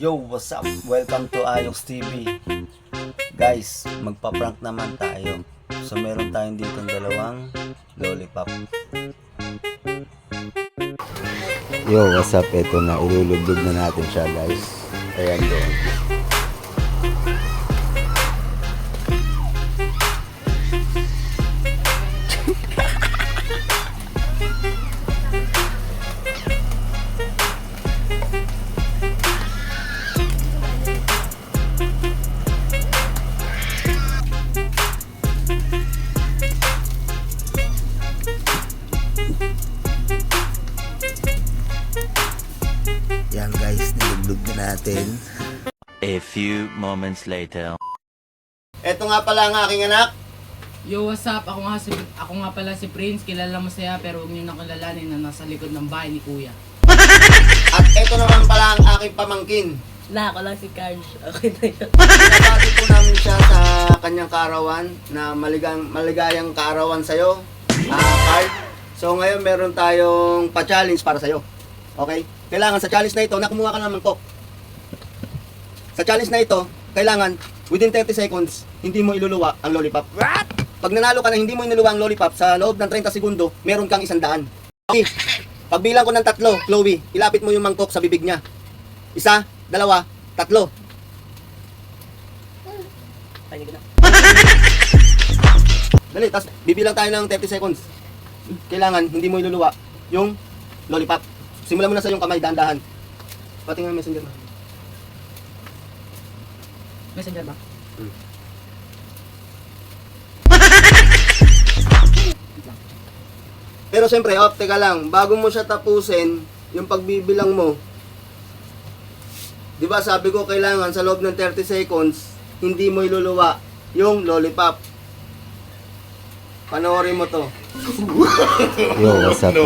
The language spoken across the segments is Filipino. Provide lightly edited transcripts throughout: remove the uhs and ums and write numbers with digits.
Yo, what's up? Welcome to Ayox TV. Guys, magpa-prank naman tayo. So meron tayong ditong dalawang lollipop. Yo, what's up? Ito na, ilulubog na natin siya, guys. Ayan doon. Yan guys, nilublog na natin. A few moments later. Ito nga pala ang aking anak. Yo, what's up? Ako nga pala si Prince. Kilala mo siya pero huwag niyo na kilalanin na nasa likod ng bahay ni Kuya. At ito naman pala ang aking pamangkin. Ako lang si Carl. Okay na yun. Nabati po namin siya sa kanyang kaarawan na maligayang kaarawan sa'yo, Carl. So ngayon meron tayong pa-challenge para sa'yo. Okay? Kailangan sa challenge na ito, nakumuha ka naman po. Sa challenge na ito, kailangan within 30 seconds, hindi mo iluluwa ang lollipop. Pag nanalo ka na hindi mo inuluwa ang lollipop, sa loob ng 30 segundo, meron kang 100. Okay. Pagbilang ko ng 3, Chloe, ilapit mo yung mangkok sa bibig niya. 1, 2, 3. Panig na. Dali, tapos bibilang tayo ng 30 seconds. Kailangan hindi mo iluluwa yung lollipop. Simulan mo na sa yung kamay, dahan-dahan. Pati nga messenger na. Messenger ba? Pero siyempre, teka lang, bago mo siya tapusin, yung pagbibilang mo, di ba sabi ko kailangan sa loob ng 30 seconds, hindi mo iluluwa yung lollipop. Panoorin mo to. Yo, what's up? No.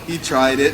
You tried it.